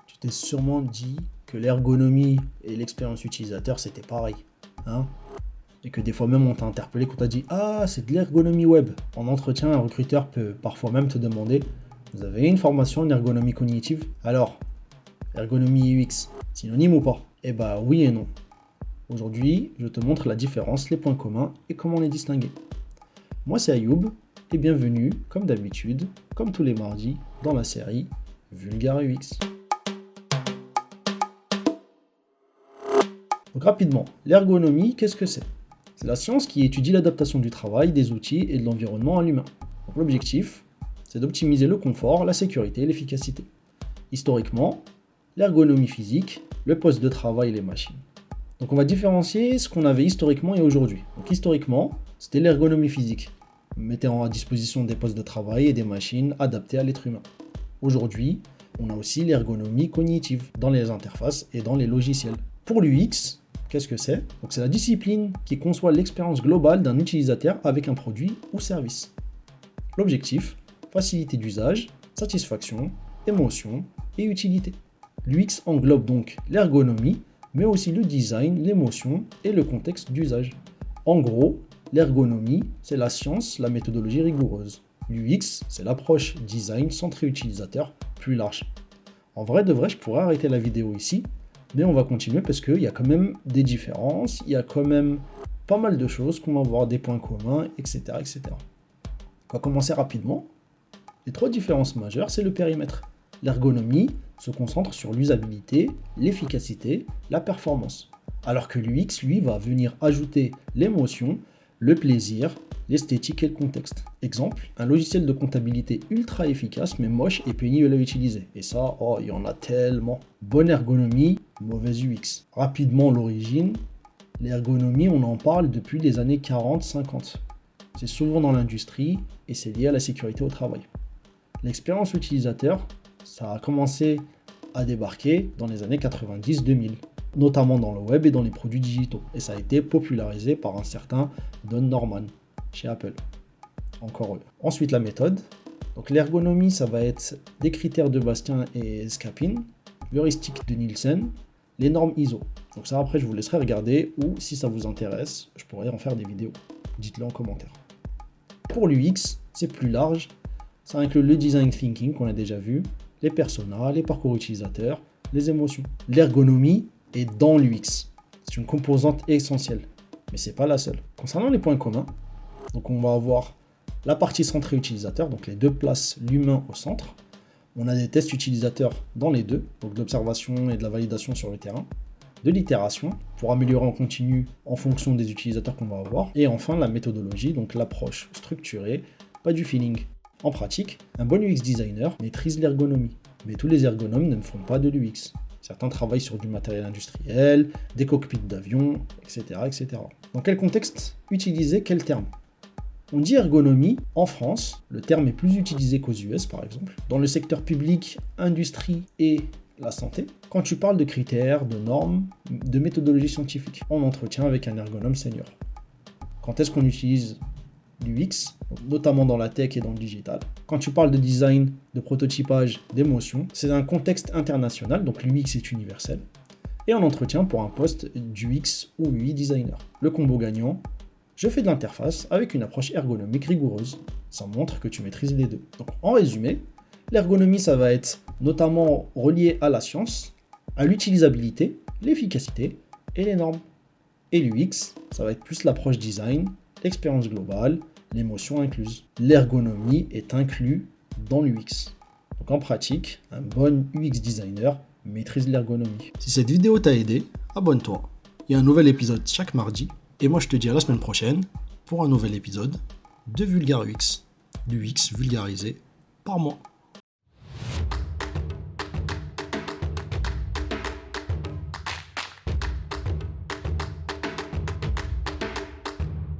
Tu t'es sûrement dit que l'ergonomie et l'expérience utilisateur c'était pareil, hein? Et que des fois même on t'a interpellé quand on t'a dit «Ah, c'est de l'ergonomie web». En entretien, un recruteur peut parfois même te demander «Vous avez une formation en ergonomie cognitive? Alors, ergonomie UX, synonyme ou pas?» Eh bah oui et non. Aujourd'hui, je te montre la différence, les points communs et comment les distinguer. Moi c'est Ayoub et bienvenue, comme d'habitude, comme tous les mardis, dans la série Vulgaire UX. Donc rapidement, l'ergonomie, qu'est-ce que c'est? C'est la science qui étudie l'adaptation du travail, des outils et de l'environnement à l'humain. Donc l'objectif, c'est d'optimiser le confort, la sécurité et l'efficacité. Historiquement, l'ergonomie physique, le poste de travail et les machines. Donc on va différencier ce qu'on avait historiquement et aujourd'hui. Donc historiquement, c'était l'ergonomie physique. Mettant à disposition des postes de travail et des machines adaptées à l'être humain. Aujourd'hui, on a aussi l'ergonomie cognitive dans les interfaces et dans les logiciels. Pour l'UX, qu'est-ce que c'est? Donc c'est la discipline qui conçoit l'expérience globale d'un utilisateur avec un produit ou service. L'objectif, facilité d'usage, satisfaction, émotion et utilité. L'UX englobe donc l'ergonomie, mais aussi le design, l'émotion et le contexte d'usage. En gros, l'ergonomie, c'est la science, la méthodologie rigoureuse. L'UX, c'est l'approche design centrée utilisateur plus large. En vrai de vrai, je pourrais arrêter la vidéo ici, mais on va continuer parce qu'il y a quand même des différences, il y a quand même pas mal de choses qu'on va voir, des points communs, etc., etc. On va commencer rapidement. Les trois différences majeures, c'est le périmètre. L'ergonomie se concentre sur l'usabilité, l'efficacité, la performance. Alors que l'UX, lui, va venir ajouter l'émotion, le plaisir, l'esthétique et le contexte. Exemple, un logiciel de comptabilité ultra efficace mais moche et pénible à utiliser. Et ça, oh, il y en a tellement. Bonne ergonomie, mauvaise UX. Rapidement l'origine, l'ergonomie, on en parle depuis les années 40-50. C'est souvent dans l'industrie et c'est lié à la sécurité au travail. L'expérience utilisateur, ça a commencé à débarquer dans les années 90-2000, notamment dans le web et dans les produits digitaux. Et ça a été popularisé par un certain Don Norman chez Apple. Encore eux. Ensuite, la méthode. Donc l'ergonomie, ça va être des critères de Bastien et Scapin, l'heuristique de Nielsen, les normes ISO. Donc ça, après, je vous laisserai regarder ou si ça vous intéresse, je pourrais en faire des vidéos. Dites-le en commentaire. Pour l'UX, c'est plus large. Ça inclut le design thinking qu'on a déjà vu, les personas, les parcours utilisateurs, les émotions. L'ergonomie est dans l'UX. C'est une composante essentielle, mais c'est pas la seule. Concernant les points communs, donc on va avoir la partie centrée utilisateur, donc les deux places l'humain au centre. On a des tests utilisateurs dans les deux, donc de l'observation et de la validation sur le terrain, de l'itération pour améliorer en continu en fonction des utilisateurs qu'on va avoir, et enfin la méthodologie, donc l'approche structurée, pas du feeling. En pratique, un bon UX designer maîtrise l'ergonomie, mais tous les ergonomes ne font pas de l'UX. Certains travaillent sur du matériel industriel, des cockpits d'avion, etc., etc. Dans quel contexte utiliser quel terme? On dit ergonomie en France, le terme est plus utilisé qu'aux US par exemple, dans le secteur public, industrie et la santé, quand tu parles de critères, de normes, de méthodologie scientifique, en entretien avec un ergonome senior. Quand est-ce qu'on utilise l'UX, notamment dans la tech et dans le digital? Quand tu parles de design, de prototypage, d'émotion, c'est un contexte international, donc l'UX est universel, et en entretien pour un poste d'UX ou UI designer. Le combo gagnant, je fais de l'interface avec une approche ergonomique rigoureuse. Ça montre que tu maîtrises les deux. Donc en résumé, l'ergonomie, ça va être notamment relié à la science, à l'utilisabilité, l'efficacité et les normes. Et l'UX, ça va être plus l'approche design, l'expérience globale, l'émotion incluse. L'ergonomie est inclus dans l'UX. Donc en pratique, un bon UX designer maîtrise l'ergonomie. Si cette vidéo t'a aidé, abonne-toi. Il y a un nouvel épisode chaque mardi. Et moi je te dis à la semaine prochaine pour un nouvel épisode de Vulgaire UX. L'UX vulgarisé par moi.